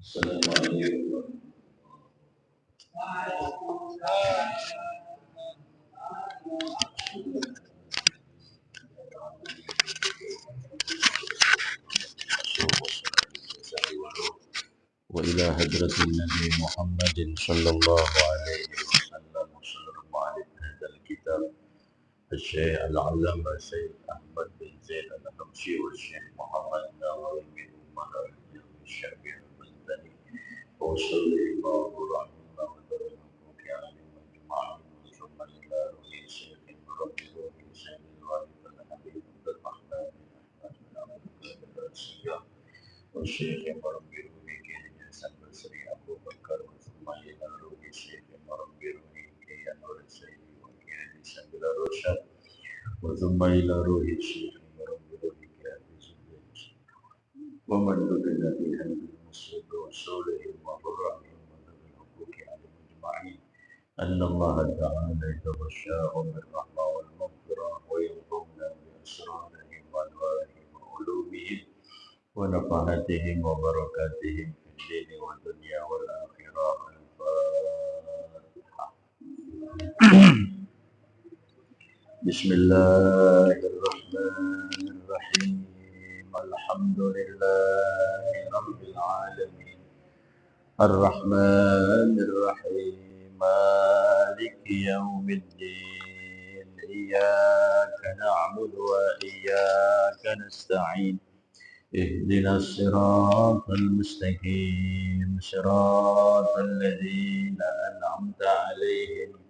السلام عليكم. وإلى حضرة النبي محمد صلى الله عليه وسلم وسلم على هذا الكتاب الشيخ العلامة سيد أحمد بن زيد الحبشي والشيخ محمد ناظر بن عمر الشافعي المزني وصلى الله رحمه وبارك عليه أجمعين ثم إلى روح الشيخ ربه سيد الوالد الحبيب عبد الرحمن بن أحمد بن عبد القادر والشيخ مربي روحي كي حسن بصري أبو بكر ثم إلى روح الشيخ مربي روحي كي أنور سيدي وكي حسن بلا روشن وثم إلى روح الشيخ مربي روحي كي حفظ ومن دخل في هذه المسجد وصوله وبرهم وذوي الحقوق عليهم أجمعين أن الله تعالى يتغشاهم بالرحمة والمغفرة ويرحمنا بأسرارهم وأنوارهم وعلومهم ونفحاتهم وبركاتهم في الدين والدنيا والآخرة. الفاتحة. بسم الله الرحمن الرحيم. الحمد لله رب العالمين الرحمن الرحيم مالك يوم الدين إياك نعبد وإياك نستعين اهدنا الصراط المستقيم صراط الذين أنعمت عليهم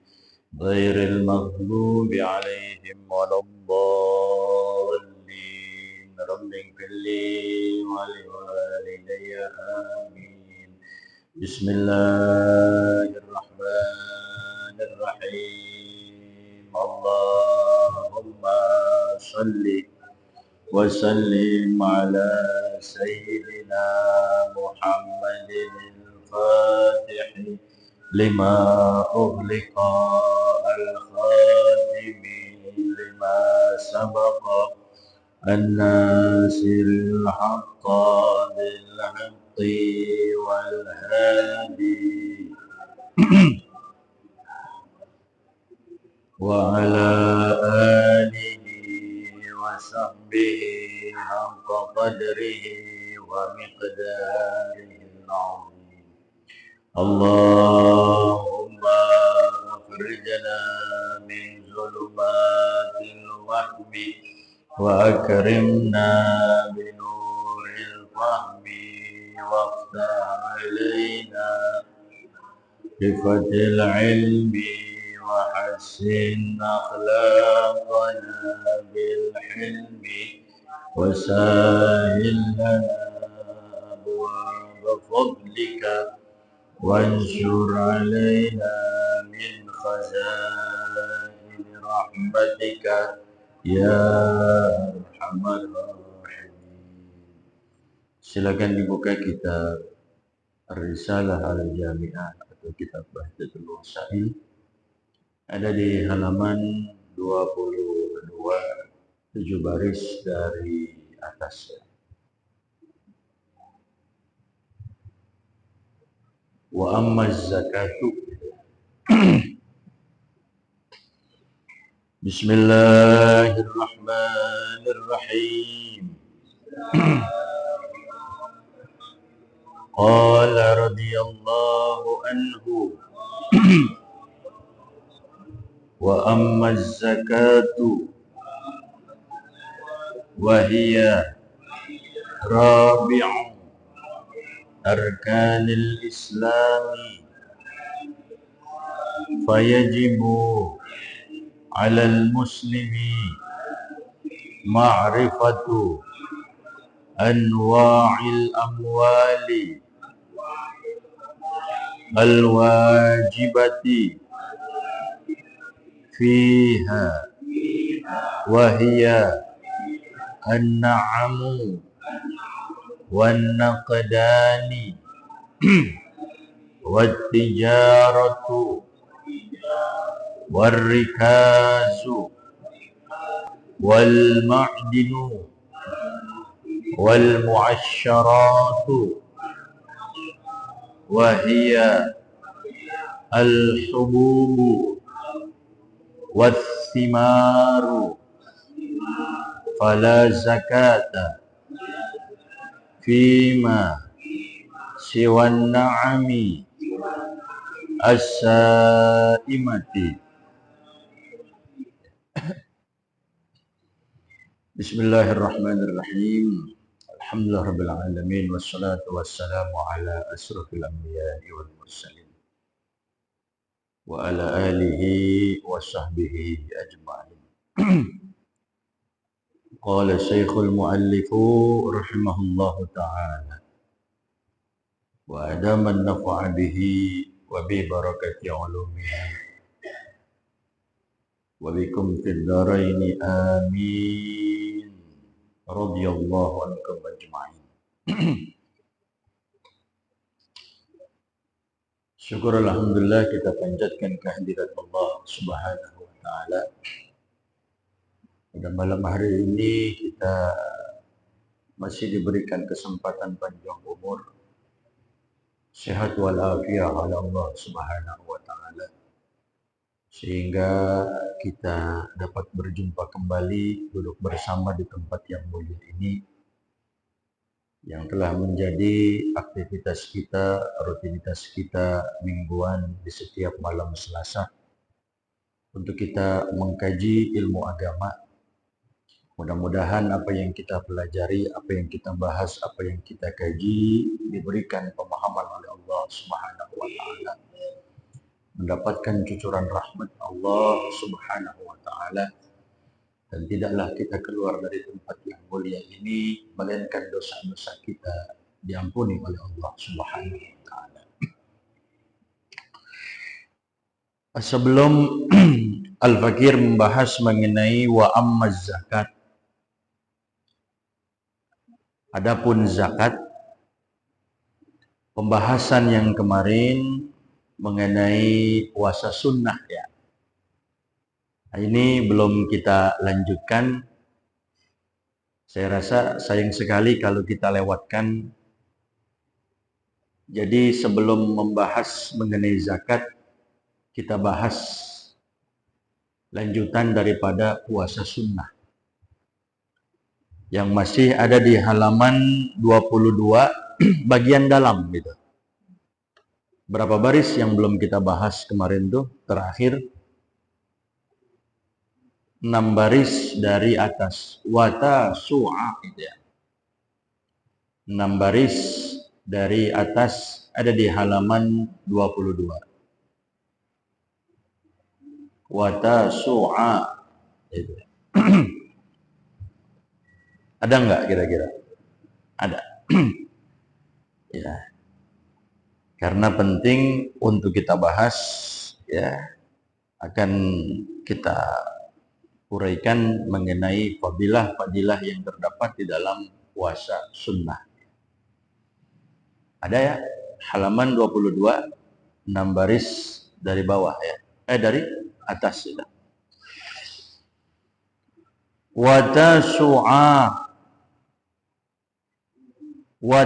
غير المغضوب عليهم ولا الضالين. رب اغفر لي ولوالدي آمين. بسم الله الرحمن الرحيم. اللهم صل وسلم على سيدنا محمد الفاتح لما أغلق الخاتم لما سبق الناصر الحق بالحق والهادي وعلى آله وصحبه حق قدره ومقداره العظيم. اللهم أخرجنا من ظلمات الوهم وأكرمنا بنور الفهم وافتح علينا بفتح العلم وحسن أخلاقنا بالحلم وسهل لنا أبواب فضلك وانشر علينا من خزائن رحمتك يا أرحم الراحمين. Silakan dibuka kitab Risalah Al-Jami'ah atau kitab Bahjatul Wasail, ada di halaman 22, 7 baris dari atas. Wa amma zakatu. Bismillahirrahmanirrahim. Qala radhiyallahu anhu wa amma zakatu wa hiya rabi'u arkanil islami fayajibu alal muslimi ma'rifatu anwa'il amwali al-wajibati fiha wa hiya an-na'amu wan-naqdani wat-tijaratu war-rikazu wal-ma'dinu wal-mu'asyaratu Wahia al-hububu wath-thimaru fala zakata fima siwan na'ami as-saimati. Bismillahirrahmanirrahim. Alhamdulillah rabbil alamin wassalatu wassalamu ala asrofil anbiya'i wal mursalin wa ala alihi wa sahbihi ajma'in. Qala Syekhul Muallifu rahimahullahu ta'ala wa adaman nafa'a bihi wa bi barakati ulumihi wa bikum fid dharaini amin radhiyallahu ankum ajma'in. Syukur alhamdulillah kita panjatkan kehadirat Allah Subhanahu wa taala. Pada malam hari ini kita masih diberikan kesempatan panjang umur, sehat walafiat oleh Allah Subhanahu wa taala, sehingga kita dapat berjumpa kembali, duduk bersama di tempat yang mulia ini, yang telah menjadi aktivitas kita, rutinitas kita mingguan di setiap malam Selasa untuk kita mengkaji ilmu agama. Mudah-mudahan apa yang kita pelajari, apa yang kita bahas, apa yang kita kaji diberikan pemahaman oleh Allah Subhanahu wa taala, mendapatkan cucuran rahmat Allah Subhanahu wa taala, dan tidaklah kita keluar dari tempat yang mulia ini melainkan dosa-dosa kita diampuni oleh Allah Subhanahu wa taala. Sebelum Al-Fakir membahas mengenai wa ammaz zakat, adapun zakat, pembahasan yang kemarin mengenai puasa sunnah ya. Ini belum kita lanjutkan. Saya rasa sayang sekali kalau kita lewatkan. Jadi sebelum membahas mengenai zakat, kita bahas lanjutan daripada puasa sunnah yang masih ada di halaman 22 bagian dalam gitu. Berapa baris yang belum kita bahas kemarin tuh terakhir? 6 baris dari atas, wata su'a gitu ya. 6 baris dari atas ada di halaman 22. Wata su'a gitu. Ada enggak kira-kira? Ada. Ya. Karena penting untuk kita bahas ya, akan kita uraikan mengenai fadilah-fadilah yang terdapat di dalam puasa sunnah. Ada ya, halaman 22, 6 baris dari bawah ya. Dari atas ya. Wa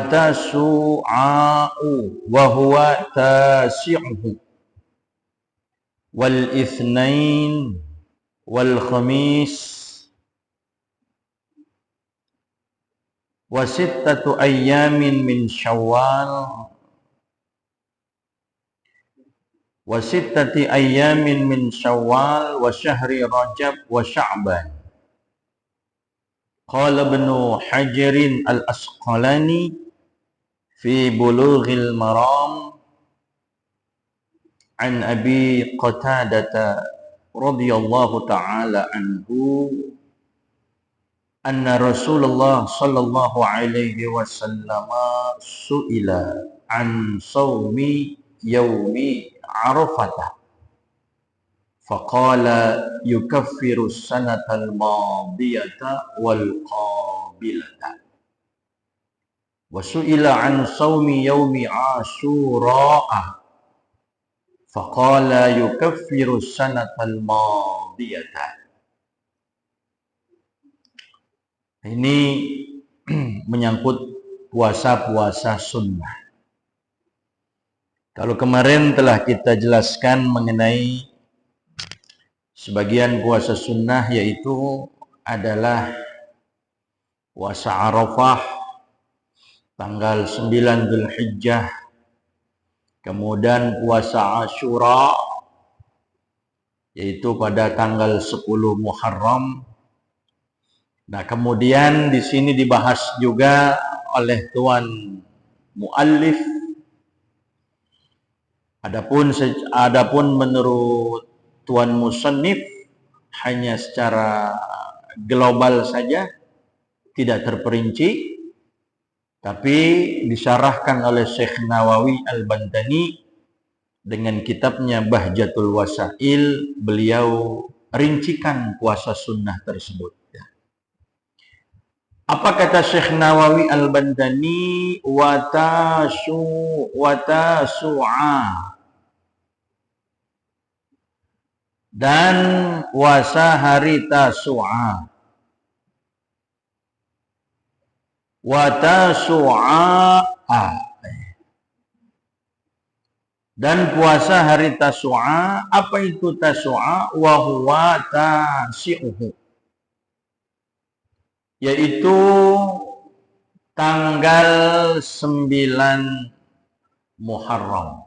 tasu'a'u wa huwa tasi'uhu wal itsnain wal khamis wa sittatu ayyamin min syawal wa sittati ayyamin min syawal wa syahri rajab wa sya'ban. Qala Ibnu Hajar al-Asqalani fi Bulughil Maram an Abi Qatadah radhiyallahu ta'ala anhu anna Rasulullah sallallahu alaihi wasallam su'ila an sawmi yaumi Arafah faqala yukaffiru sanatal madiyata wal qabilata wa su'ila an sawmi yaumi Ashura faqala yukaffiru sanatal madiyata. Ini menyangkut puasa-puasa sunnah. Kalau kemarin telah kita jelaskan mengenai sebagian puasa sunnah, yaitu adalah puasa Arafah tanggal 9 Dzulhijjah, kemudian puasa Asyura yaitu pada tanggal 10 Muharram. Nah, kemudian di sini dibahas juga oleh tuan muallif, adapun menurut tuan musannif hanya secara global saja, tidak terperinci, tapi disyarahkan oleh Syekh Nawawi Al-Bantani dengan kitabnya Bahjatul Wasail. Beliau rincikan puasa sunnah tersebut. Apa kata Syekh Nawawi Al-Bantani? Watasu'a dan puasa hari Tasu'a. Watasu'a dan puasa hari Tasu'a. Apa itu Tasu'a? Wa huwa tasi'uhu, yaitu tanggal 9 Muharram.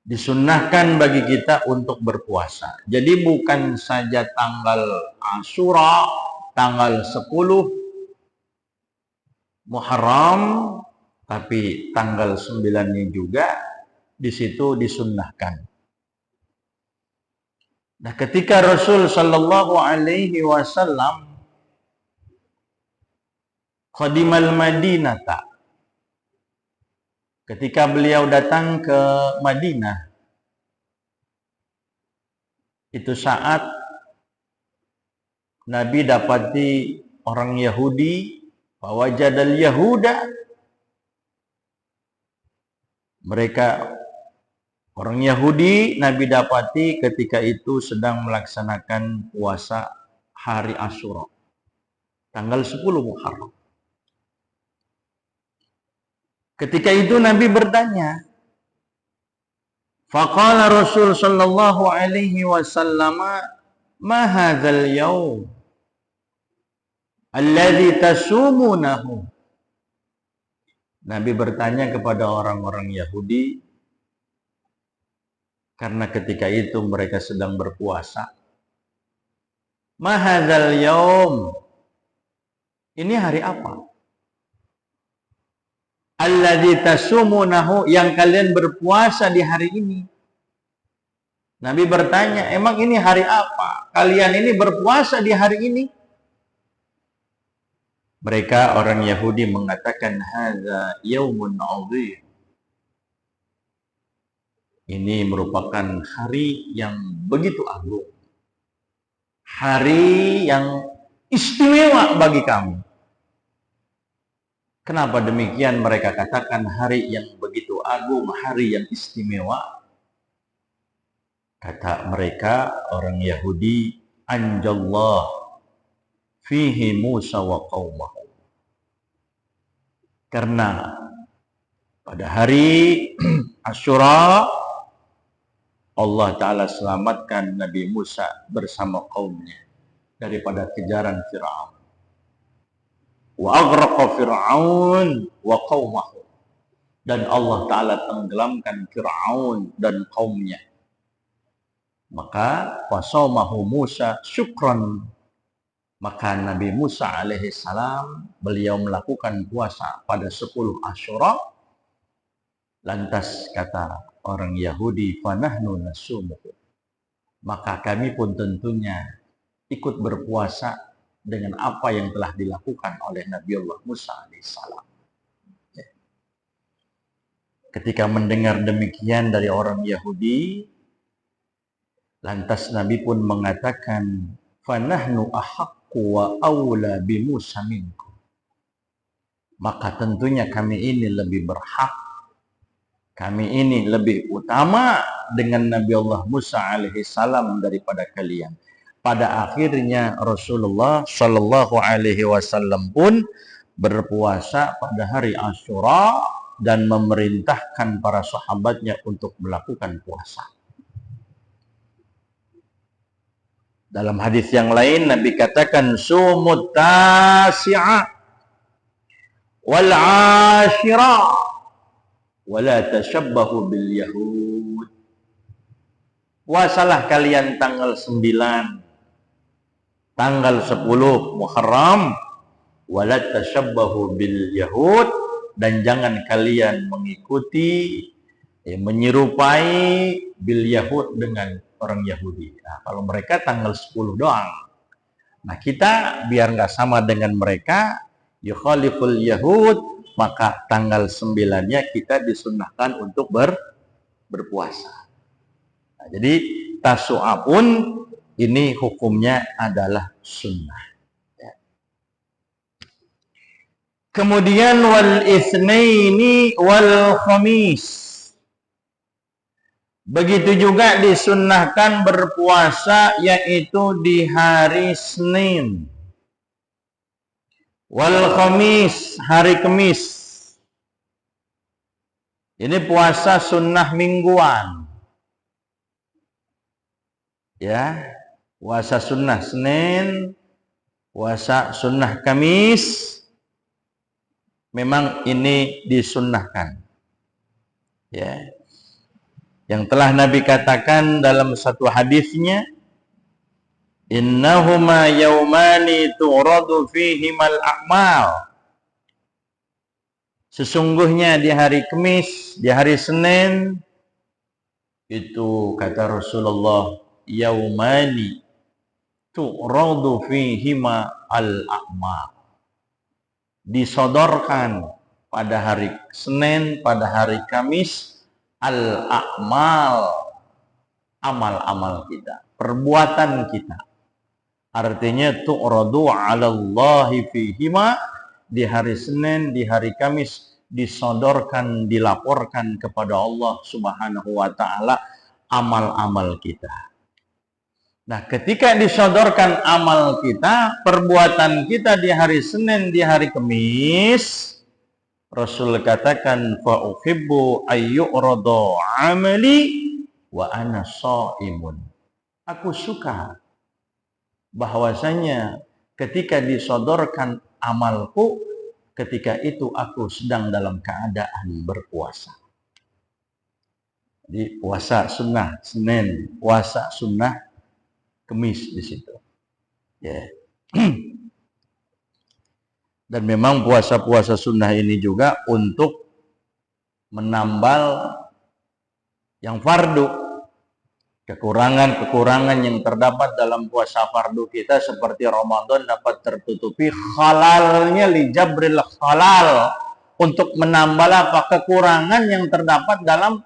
Disunnahkan bagi kita untuk berpuasa. Jadi bukan saja tanggal Asyura, tanggal 10 Muharram, tapi tanggal 9-nya juga di situ disunnahkan. Nah, ketika Rasul sallallahu alaihi wasallam qadimal Madinata, ketika beliau datang ke Madinah, itu saat Nabi dapati orang Yahudi, fawajadal Yahuda, mereka orang Yahudi Nabi dapati ketika itu sedang melaksanakan puasa hari Asyura, tanggal 10 Muharram. Ketika itu Nabi bertanya, faqala Rasul sallallahu alaihi wasallam, ma hadzal yaum alladzi tasumunahu. Nabi bertanya kepada orang-orang Yahudi, karena ketika itu mereka sedang berpuasa. Ma hadzal yaum, ini hari apa? Alladzi tasumunahu, yang kalian berpuasa di hari ini. Nabi bertanya, emang ini hari apa? Kalian ini berpuasa di hari ini? Mereka orang Yahudi mengatakan, hadza yaumun 'azim. Ini merupakan hari yang begitu agung. Hari yang istimewa bagi kami. Kenapa demikian mereka katakan hari yang begitu agung, hari yang istimewa? Kata mereka orang Yahudi, anjallah fihi Musa wa qaumahu. Karena pada hari Asyura Allah Ta'ala selamatkan Nabi Musa bersama kaumnya daripada kejaran Fir'aun. Wa aghraqa Fir'aun wa qaumahu, dan Allah Ta'ala tenggelamkan Fir'aun dan kaumnya. Maka fasaumahu Musa syukran, maka Nabi Musa alaihi salam beliau melakukan puasa pada 10 Asyura. Lantas kata orang Yahudi, fanahnu nasumuhu, maka kami pun tentunya ikut berpuasa dengan apa yang telah dilakukan oleh Nabi Allah Musa alaihissalam. Ketika mendengar demikian dari orang Yahudi, lantas Nabi pun mengatakan, fanahnu ahaqqu wa awla bi Musa minkum, maka tentunya kami ini lebih berhak, kami ini lebih utama dengan Nabi Allah Musa alaihi salam daripada kalian. Pada akhirnya Rasulullah Shallallahu alaihi wasallam pun berpuasa pada hari Asyura dan memerintahkan para sahabatnya untuk melakukan puasa. Dalam hadis yang lain Nabi katakan sumut tasi'a wal 'ashira wa la tashabbahu bil yahud. Puasalah kalian tanggal 9, tanggal 10 Muharram, wa la tashabbahu bil yahud, dan jangan kalian mengikuti menyerupai bil yahud dengan orang Yahudi. Nah, kalau mereka tanggal 10 doang. Nah, kita biar nggak sama dengan mereka, yukhaliful yahud, maka tanggal 9-nya kita disunnahkan untuk berpuasa. Nah, jadi Tasu'a pun ini hukumnya adalah sunnah. Ya. Kemudian wal itsnaini wal khamis. Begitu juga disunnahkan berpuasa yaitu di hari Senin. Wal khamis, hari Kamis. Ini puasa sunnah mingguan. Ya, puasa sunnah Senin, puasa sunnah Kamis. Memang ini disunnahkan. Ya. Yang telah Nabi katakan dalam satu hadisnya, innahuma yaumani tu'radu fihimal a'mal. Sesungguhnya di hari Kamis, di hari Senin, itu kata Rasulullah, yaumani tu'radu fihima al-a'mal. Disodorkan pada hari Senin, pada hari Kamis, al-a'mal, amal-amal kita, perbuatan kita. Artinya tu'radu 'ala Allahi fihima, di hari Senin, di hari Kamis disodorkan, dilaporkan kepada Allah Subhanahu wa taala amal-amal kita. Nah, ketika disodorkan amal kita, perbuatan kita di hari Senin, di hari Kamis, Rasul katakan fa uhibbu ayyuradu amali wa ana shaimun. Aku suka bahwasanya ketika disodorkan amalku, ketika itu aku sedang dalam keadaan berpuasa. Jadi puasa sunnah Senin, puasa sunnah Kamis di situ. Ya. Dan memang puasa-puasa sunnah ini juga untuk menambal yang fardu. Kekurangan-kekurangan yang terdapat dalam puasa fardu kita seperti Ramadan dapat tertutupi halalnya li jabril halal, untuk menambal apa kekurangan yang terdapat dalam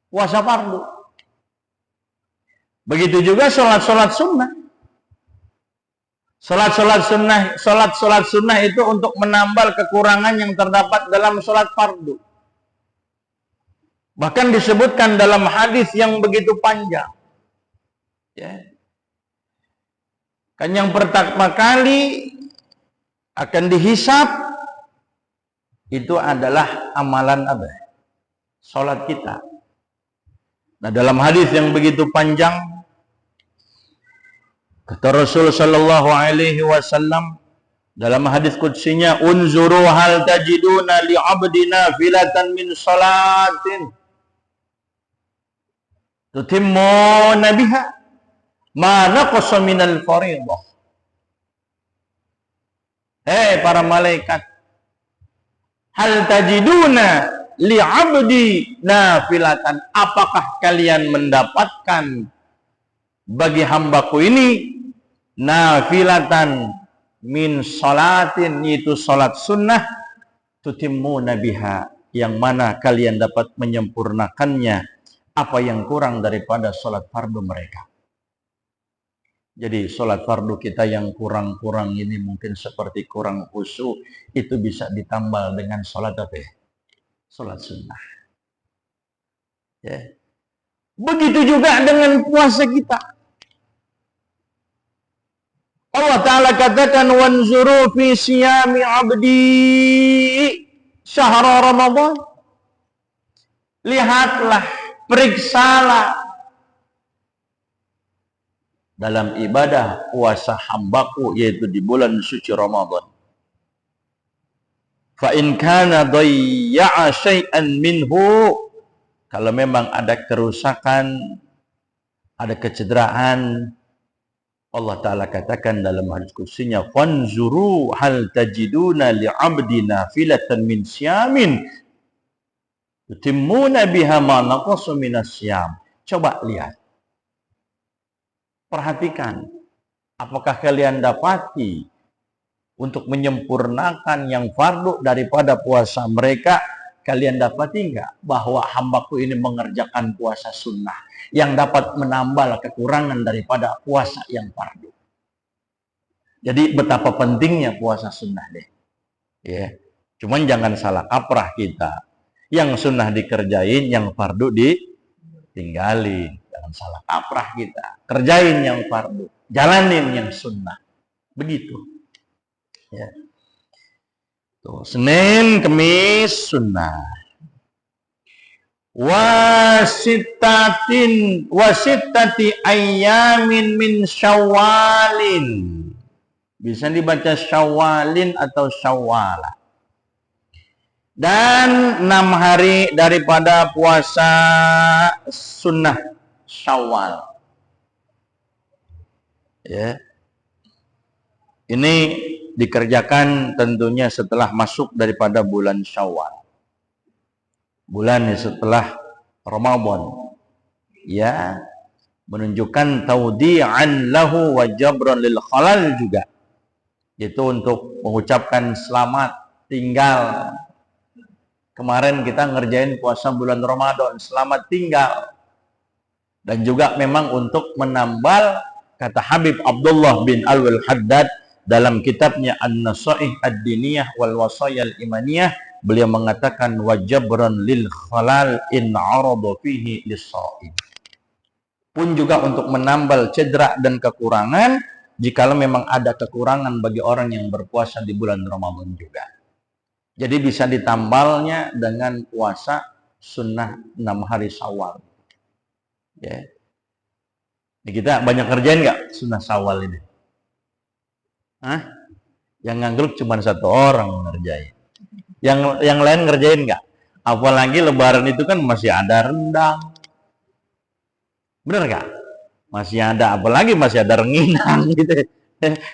puasa fardu. Begitu juga sholat-sholat sunnah. Sholat sunnah itu untuk menambal kekurangan yang terdapat dalam sholat fardu. Bahkan disebutkan dalam hadis yang begitu panjang. Ya. Kan yang pertama kali akan dihisab itu adalah amalan apa? Sholat kita. Nah, dalam hadis yang begitu panjang, kata Rasul sallallahu alaihi wasallam dalam hadis qudsinya, unzuru hal tajiduna li 'abdina filatan min salatin tutimmuna biha ma naqasa minal fardhah. Para malaikat, hal tajiduna li 'abdi nafilatan, apakah kalian mendapatkan bagi hambaku ini nafilatan min salatin, yaitu salat sunnah, tutimmuna biha, yang mana kalian dapat menyempurnakannya apa yang kurang daripada salat fardu mereka. Jadi salat fardu kita yang kurang-kurang ini mungkin seperti kurang khusyuk, itu bisa ditambal dengan salat apa ya? Salat sunnah. Ya. Begitu juga dengan puasa kita. Allah Ta'ala katakan wanzuru fi siyami abdi, Syahrul Ramadan. Lihatlah, periksalah dalam ibadah puasa hambaku, yaitu di bulan suci Ramadan. Fa in kana dayya'a syai'an minhu, kalau memang ada kerusakan, ada kecederaan, Allah Ta'ala katakan dalam hadis kursinya, fanzuru hal tajiduna li'abdi nafilatan min syamin yutimmuna biha ma naqasa minas syam. Coba lihat, perhatikan, apakah kalian dapati untuk menyempurnakan yang fardu daripada puasa mereka, kalian dapati enggak bahwa hambaku ini mengerjakan puasa sunnah yang dapat menambal kekurangan daripada puasa yang fardu. Jadi betapa pentingnya puasa sunnah deh. Ya. Cuman jangan salah kaprah kita. Yang sunnah dikerjain, yang fardu ditinggalin. Jangan salah kaprah kita. Kerjain yang fardu, jalanin yang sunnah. Begitu. Ya. Tuh, Senin, Kemis, sunnah. Wasittati ayyamin min syawalin. Bisa dibaca syawalin atau syawala. Dan 6 hari daripada puasa sunnah Syawal. Ya. Ini dikerjakan tentunya setelah masuk daripada bulan Syawal. Bulan setelah Ramadan. Ya, menunjukkan taudi'an lahu wa jabran lil khalal juga. Itu untuk mengucapkan selamat tinggal. Kemarin kita ngerjain puasa bulan Ramadan, selamat tinggal. Dan juga memang untuk menambal, kata Habib Abdullah bin Al-Haddad dalam kitabnya An-Nasaih Ad-Diniyah wal Wasayal Imaniyah, beliau mengatakan wajabran lil khalal in arada fihi lis-shaim. Pun juga untuk menambal cedera dan kekurangan jikalau memang ada kekurangan bagi orang yang berpuasa di bulan Ramadan juga. Jadi bisa ditambalnya dengan puasa sunnah 6 hari Syawal. Ya. Ini kita banyak kerjain nggak sunnah Syawal ini? Hah? Yang ngangguk cuma 1 orang ngerjain. Yang lain ngerjain nggak? Apalagi Lebaran itu kan masih ada rendang. Bener nggak? Masih ada, apalagi masih ada rengginang gitu.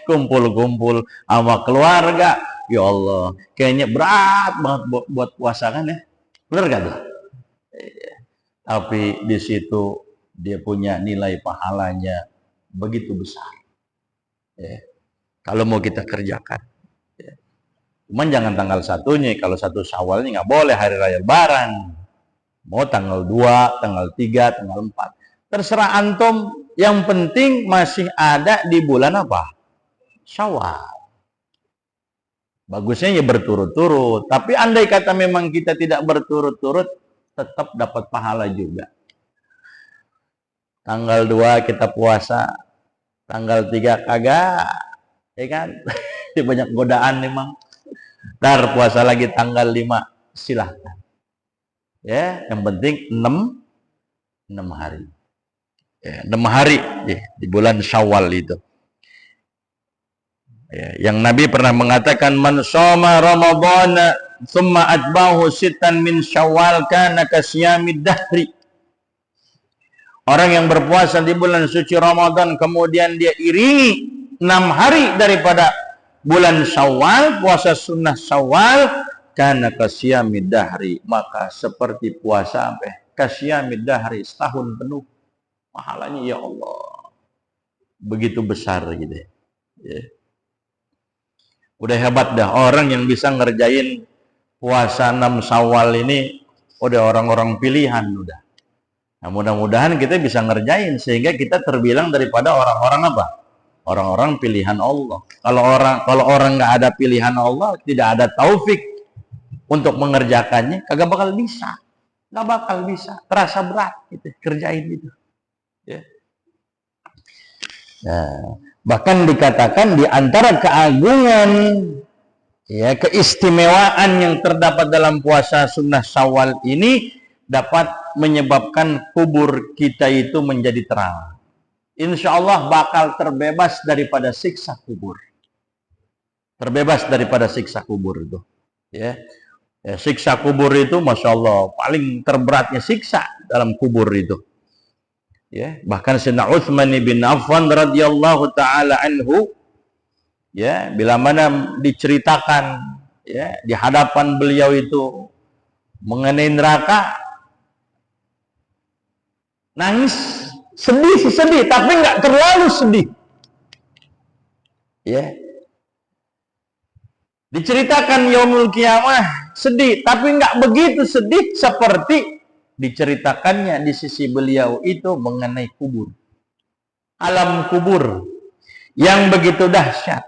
Kumpul-kumpul sama keluarga. Ya Allah, kayaknya berat banget buat puasa kan ya. Bener gak tuh? Tapi di situ dia punya nilai pahalanya begitu besar. Ya. Kalau mau kita kerjakan. Ya. Cuman jangan tanggal 1-nya. Kalau 1 Syawalnya nggak boleh hari raya Lebaran. Mau tanggal 2, tanggal 3, tanggal 4. Terserah antum. Yang penting masih ada di bulan apa? Syawal. Bagusnya ya berturut-turut. Tapi andai kata memang kita tidak berturut-turut, tetap dapat pahala juga. Tanggal 2 kita puasa, tanggal 3 kagak, ya kan? Banyak godaan memang. Ntar puasa lagi tanggal 5, silahkan. Ya, yang penting 6 hari. Ya, 6 hari ya, di bulan Syawal itu. Ya, yang Nabi pernah mengatakan man shoma ramadhana thumma atba'ahu sittan min syawal kana kasyamid dahri. Orang yang berpuasa di bulan suci Ramadan kemudian dia iringi 6 hari daripada bulan Syawal, puasa sunnah Syawal, kana kasyamid dahri, maka seperti puasa sampai kasyamid dahri, setahun penuh. Pahalanya ya Allah begitu besar gitu ya. Udah hebat dah orang yang bisa ngerjain puasa 6 Syawal ini, udah orang-orang pilihan udah. Nah, mudah-mudahan kita bisa ngerjain sehingga kita terbilang daripada orang-orang apa? Orang-orang pilihan Allah. Kalau orang nggak ada pilihan Allah, tidak ada taufik untuk mengerjakannya, kagak bakal bisa. Nggak bakal bisa. Terasa berat gitu kerjain itu. Ya. Nah, bahkan dikatakan di antara keagungan Ya, keistimewaan yang terdapat dalam puasa sunnah Syawal ini dapat menyebabkan kubur kita itu menjadi terang. Insya Allah bakal terbebas daripada siksa kubur. Terbebas daripada siksa kubur itu. Ya. Ya, siksa kubur itu, masya Allah, paling terberatnya siksa dalam kubur itu. Ya, bahkan Sayyidina Utsman bin Affan radhiyallahu taala anhu, ya, bila mana diceritakan, ya, di hadapan beliau itu mengenai neraka, nangis, sedih, tapi nggak terlalu sedih. Ya, diceritakan yaumul kiamah sedih, tapi nggak begitu sedih seperti diceritakannya di sisi beliau itu mengenai kubur, alam kubur yang begitu dahsyat,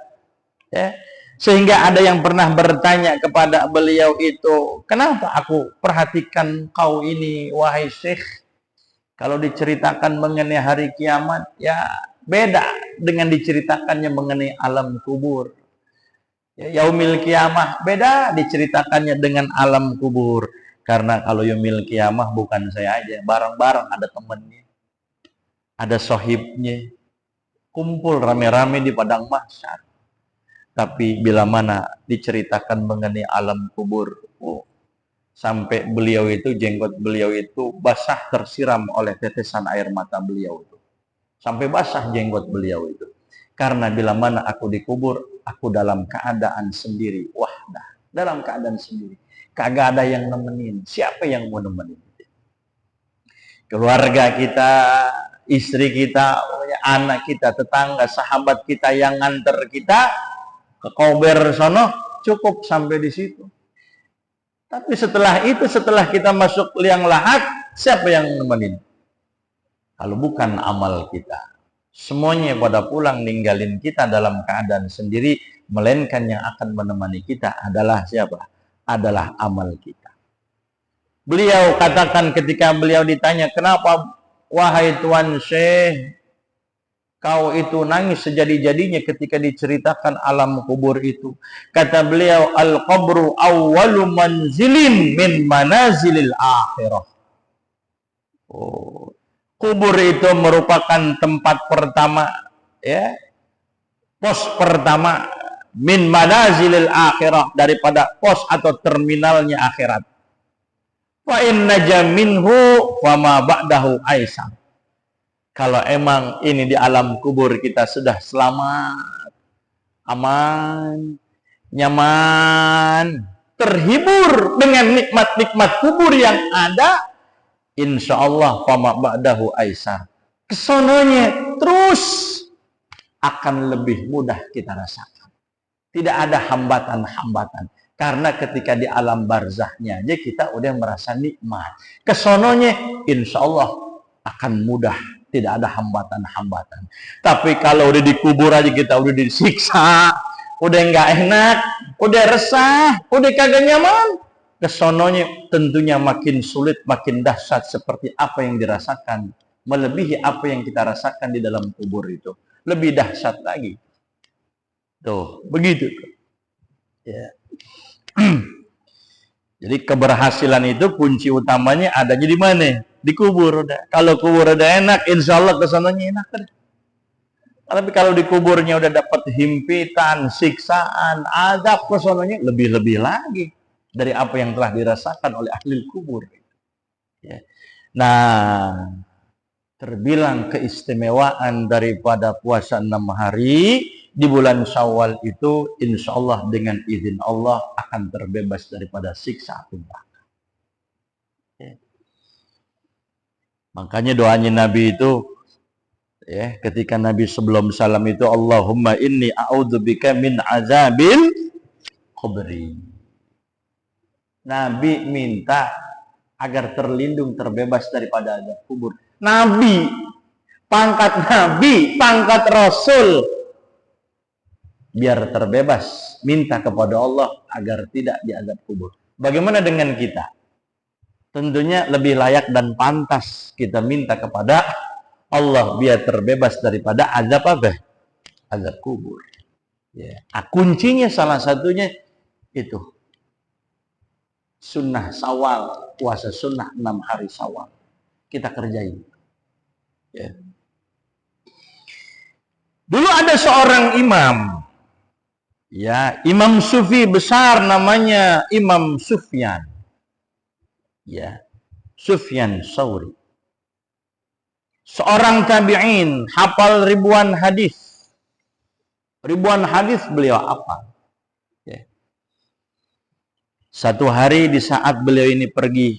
ya. Sehingga ada yang pernah bertanya kepada beliau itu, kenapa aku perhatikan kau ini wahai Syekh, kalau diceritakan mengenai hari kiamat ya beda dengan diceritakannya mengenai alam kubur. Ya, yaumil kiamah beda diceritakannya dengan alam kubur. Karena kalau yaumil kiamah bukan saya aja, bareng-bareng ada temannya, ada sohibnya, kumpul rame-rame di padang mahsyar. Tapi bila mana diceritakan mengenai alam kubur, sampai beliau itu, jenggot beliau itu basah tersiram oleh tetesan air mata beliau itu. Sampai basah jenggot beliau itu. Karena bila mana aku dikubur, aku dalam keadaan sendiri. Wahdah, dalam keadaan sendiri. Kagak ada yang nemenin. Siapa yang mau nemenin? Keluarga kita, istri kita, anak kita, tetangga, sahabat kita yang nganter kita ke kober sono, cukup sampai di situ. Tapi setelah itu, setelah kita masuk liang lahat, siapa yang nemenin? Kalau bukan amal kita. Semuanya pada pulang ninggalin kita dalam keadaan sendiri, melainkan yang akan menemani kita adalah siapa? Adalah amal kita. Beliau katakan ketika beliau ditanya, kenapa wahai Tuan Syekh, kau itu nangis sejadi-jadinya ketika diceritakan alam kubur itu? Kata beliau, al-qabru awwalu manzilin min manazilil akhirah. Kubur itu merupakan tempat pertama, ya, pos pertama min manazilil akhirah, daripada pos atau terminalnya akhirat. Fa inna jaminhu wa ma ba'dahu aisar. Kalau emang ini di alam kubur kita sudah selamat, aman, nyaman, terhibur dengan nikmat-nikmat kubur yang ada, insya Allah fama ba'dahu aisar. Kesononya terus akan lebih mudah kita rasakan. Tidak ada hambatan-hambatan. Karena ketika di alam barzahnya aja kita udah merasa nikmat. Kesononya insya Allah akan mudah. Tidak ada hambatan-hambatan. Tapi kalau udah dikubur aja kita udah disiksa, udah nggak enak, udah resah, udah kagak nyaman, kesononya tentunya makin sulit, makin dahsyat seperti apa yang dirasakan, melebihi apa yang kita rasakan di dalam kubur itu. Lebih dahsyat lagi. Tuh, begitu. Ya. Jadi keberhasilan itu kunci utamanya adanya di mana? Di kubur. Udah. Kalau kubur udah enak, insya Allah kesananya enak. Tapi kalau di kuburnya udah dapat himpitan, siksaan, azab, kesananya lebih-lebih lagi dari apa yang telah dirasakan oleh ahli kubur. Ya. Nah, terbilang keistimewaan daripada puasa 6 hari di bulan Syawal itu, insya Allah dengan izin Allah akan terbebas daripada siksa api neraka. Ya. Makanya doanya Nabi itu, ya, ketika Nabi sebelum salam itu, Allahumma inni a'udzubika min azabil kubri. Nabi minta agar terlindung, terbebas daripada azab kubur. Nabi, pangkat Rasul, biar terbebas, minta kepada Allah agar tidak diazab kubur. Bagaimana dengan kita? Tentunya lebih layak dan pantas kita minta kepada Allah biar terbebas daripada azab apa? Azab kubur. Ya. Kuncinya salah satunya Itu sunnah Syawal, puasa sunnah 6 hari Syawal. Kita kerjain. Ya. Dulu ada seorang imam, ya, imam sufi besar namanya Imam Sufyan. Ya, Sufyan Tsauri. Seorang tabi'in, hafal ribuan hadis. Ribuan hadis beliau hafal. Ya. Satu hari di saat beliau ini pergi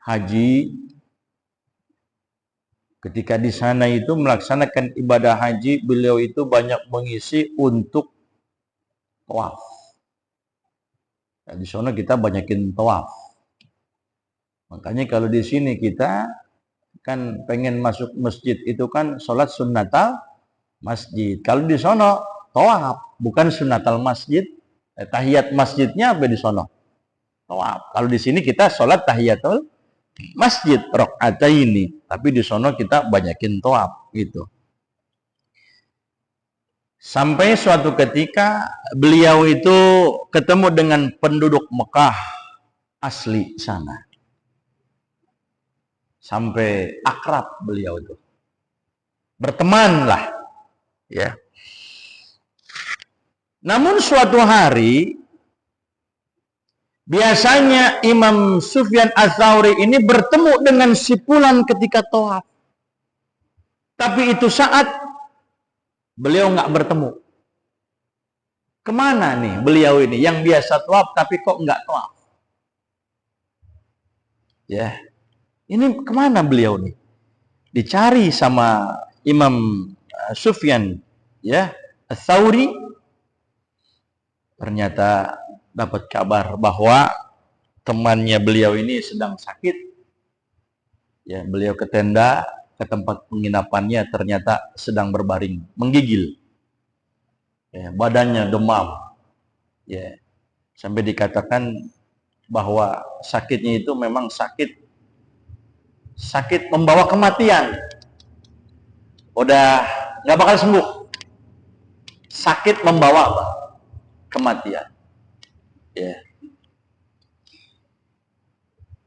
haji, ketika di sana itu melaksanakan ibadah haji, beliau itu banyak mengisi untuk tawaf. Nah, di sana kita banyakin tawaf. Makanya kalau di sini kita kan pengen masuk masjid itu kan sholat sunnatal masjid. Kalau di sana tawaf, bukan sunnatal masjid. Tahiyat masjidnya apa di sana? Tawaf. Kalau di sini kita sholat tahiyatul masjid rakaataini, tapi di sana kita banyakin tawaf gitu. Sampai suatu ketika beliau itu ketemu dengan penduduk Mekah asli sana. Sampai akrab beliau itu. Bertemanlah, ya. Namun suatu hari biasanya Imam Sufyan Ats-Tsauri ini bertemu dengan si fulan ketika tawaf. Tapi itu saat beliau nggak bertemu. Kemana nih beliau ini yang biasa tawaf tapi kok nggak tawaf? Ya, ini kemana beliau nih? Dicari sama Imam Sufyan, ya, Ats-Tsauri. Ternyata dapat kabar bahwa temannya beliau ini sedang sakit. Ya, beliau ke tenda, ke tempat penginapannya, ternyata sedang berbaring, menggigil. Ya, badannya demam. Ya, sampai dikatakan bahwa sakitnya itu memang sakit membawa kematian. Udah nggak bakal sembuh. Sakit membawa apa? Kematian. Ya.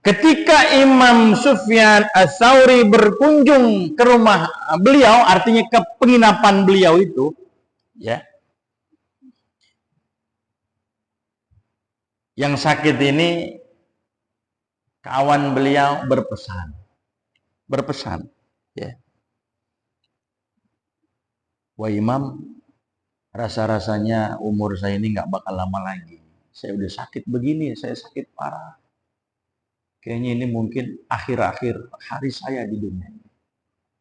Ketika Imam Sufyan Ats-Tsauri berkunjung ke rumah beliau, artinya ke penginapan beliau itu, ya. Yang sakit ini kawan beliau berpesan, ya. Wah Imam, rasa-rasanya umur saya ini nggak bakal lama lagi. Saya udah sakit begini, saya sakit parah. Kayaknya ini mungkin akhir-akhir hari saya di dunia.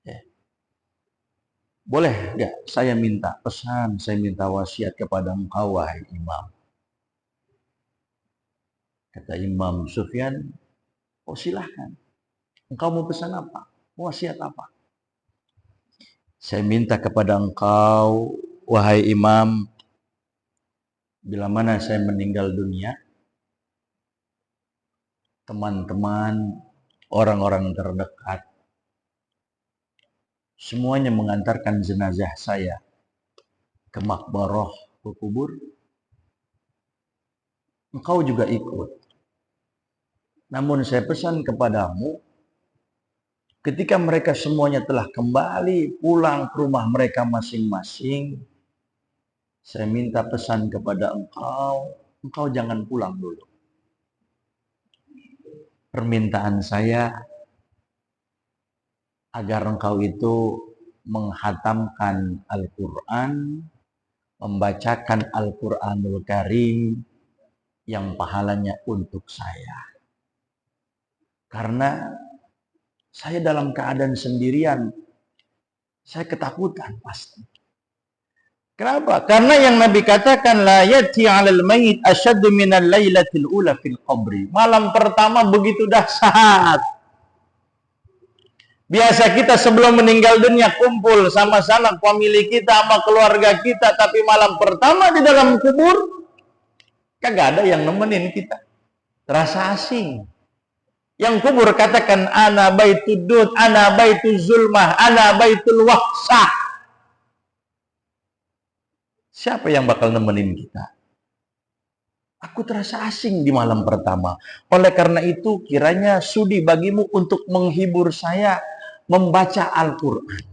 Ya. Boleh nggak saya minta pesan, saya minta wasiat kepada engkau wahai Imam. Kata Imam Sufyan, oh silahkan. Engkau mau pesan apa? Mau wasiat apa? Saya minta kepada engkau wahai Imam, bila mana saya meninggal dunia, teman-teman, orang-orang terdekat, semuanya mengantarkan jenazah saya ke makbarah, ke kubur. Engkau juga ikut. Namun saya pesan kepadamu, ketika mereka semuanya telah kembali pulang ke rumah mereka masing-masing, saya minta pesan kepada engkau jangan pulang dulu. Permintaan saya agar engkau itu menghatamkan Al-Quran, membacakan Al-Quranul Karim yang pahalanya untuk saya. Karena saya dalam keadaan sendirian, saya ketakutan pasti. Kenapa? Karena yang Nabi katakan la yati 'alal mayyit asyaddu minal lailatil ula fil qabri. Malam pertama begitu dahsyat. Biasa kita sebelum meninggal dunia kumpul sama sanak famili kita sama keluarga kita, tapi malam pertama di dalam kubur kagak ada yang nemenin kita. Terasa asing. Yang kubur katakan ana baitud dud, ana baituz zulmah, ana baitul wahsah. Siapa yang bakal nemenin kita? Aku Aku terasa asing di malam pertama. Oleh karena itu, kiranya sudi bagimu untuk menghibur saya membaca Al-Quran.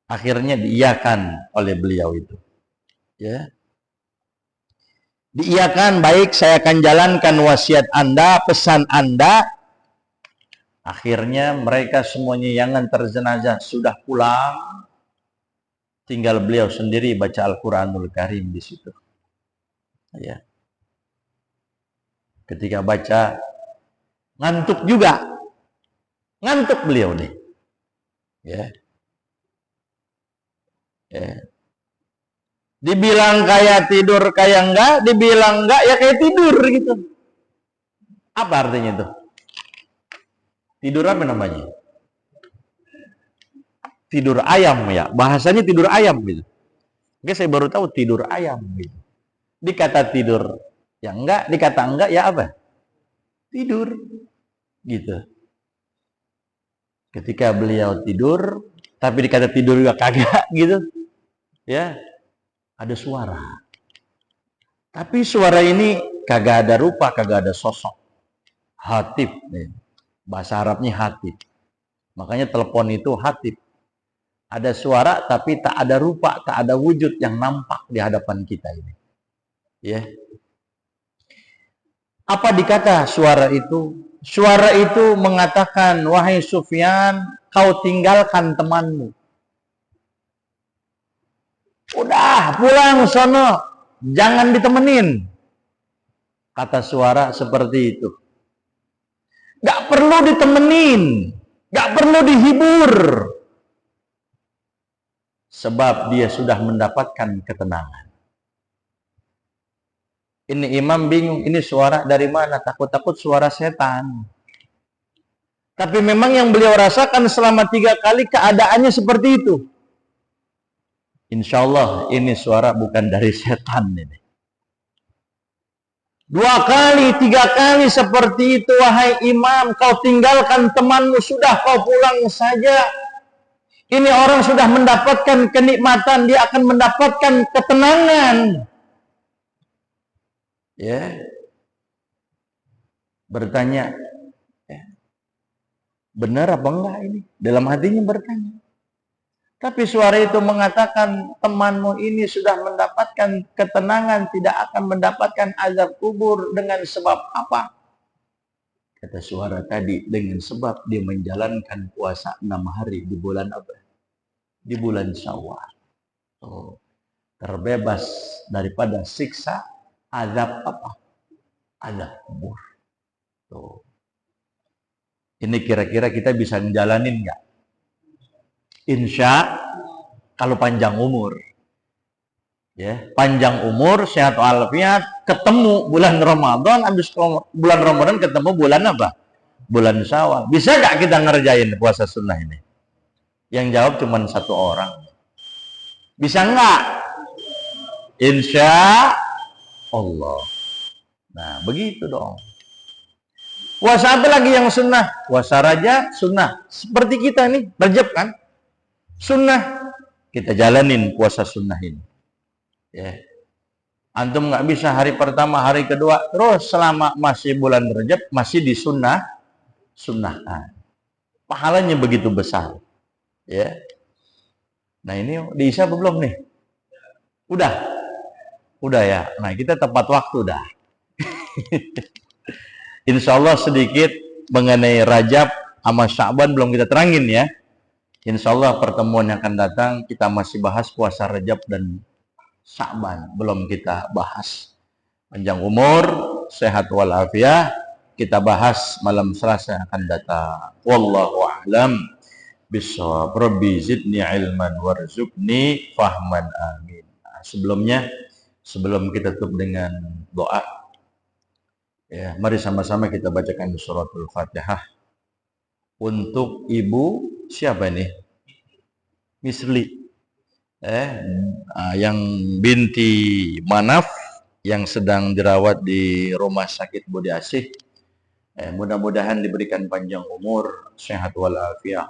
Akhirnya diiyakan oleh beliau itu. Ya. Diiyakan, baik, saya akan jalankan wasiat Anda, pesan Anda. Akhirnya mereka semuanya yang antar jenazah sudah pulang. Tinggal beliau sendiri baca Al-Quranul Karim di situ. Ya. Ketika baca, ngantuk juga. Ngantuk beliau nih. Ya. Ya. Dibilang kayak tidur kayak enggak, dibilang enggak ya kayak tidur gitu. Apa artinya itu? Tidur apa namanya? Tidur ayam ya. Bahasanya tidur ayam gitu. Oke, saya baru tahu tidur ayam gitu. Dikata tidur ya enggak, dikata enggak ya apa? Tidur gitu. Ketika beliau tidur, tapi dikata tidur juga kagak gitu. Ya, ada suara. Tapi suara ini kagak ada rupa, kagak ada sosok. Hatib nih. Bahasa Arabnya hatib. Makanya telepon itu hatib. Ada suara tapi tak ada rupa, tak ada wujud yang nampak di hadapan kita ini. Ya. Apa dikata suara itu? Suara itu mengatakan, wahai Sufyan, kau tinggalkan temanmu. Udah, pulang sono, jangan ditemenin. Kata suara seperti itu. Gak perlu ditemenin, gak perlu dihibur. Sebab dia sudah mendapatkan ketenangan. Ini imam bingung, ini suara dari mana? Takut-takut suara setan. Tapi memang yang beliau rasakan selama 3 kali keadaannya seperti itu. Insya Allah ini suara bukan dari setan ini. 2 kali, 3 kali seperti itu, wahai imam, kau tinggalkan temanmu, sudah kau pulang saja. Ini orang sudah mendapatkan kenikmatan, dia akan mendapatkan ketenangan. Ya. Bertanya, ya, benar apa enggak ini? Dalam hatinya bertanya. Tapi suara itu mengatakan, temanmu ini sudah mendapatkan ketenangan, tidak akan mendapatkan azab kubur. Dengan sebab apa? Kata suara tadi, dengan sebab dia menjalankan puasa 6 hari di bulan apa? Di bulan Syawal. Oh, terbebas daripada siksa azab apa? Azab kubur. Tuh. Ini kira-kira kita bisa ngejalanin nggak? Insya kalau panjang umur, ya, panjang umur, sehat walafiat, ketemu bulan Ramadan, habis bulan Ramadan ketemu bulan apa? Bulan Syawal. Bisa nggak kita ngerjain puasa sunnah ini? Yang jawab cuma 1 orang. Bisa nggak? Insya Allah. Nah, begitu dong. Puasa apa lagi yang sunnah? Puasa Rajab sunnah. Seperti kita nih, Rajab kan? Sunnah. Kita jalanin puasa sunnah ini. Ya. Antum nggak bisa hari pertama, hari kedua, terus selama masih bulan Rajab masih di sunnahkan. Pahalanya begitu besar. Ya. Nah ini diisa apa belum nih? Udah ya. Nah kita tepat waktu dah. Insya Allah sedikit mengenai Rajab sama Sya'ban belum kita terangin ya. Insya Allah pertemuan yang akan datang kita masih bahas puasa Rajab dan Sya'ban. Belum kita bahas. Panjang umur, sehat walafiat, kita bahas malam Selasa yang akan datang. Wallahu a'lam bishawab. Rabbi zidni ilman warzuqni fahman amin. Nah, sebelum kita tutup dengan doa, ya, mari sama-sama kita bacakan suratul Fatihah untuk ibu siapa nih? Misli, yang binti Manaf yang sedang dirawat di rumah sakit Budi Asih. Mudah-mudahan diberikan panjang umur, sehat walafiat.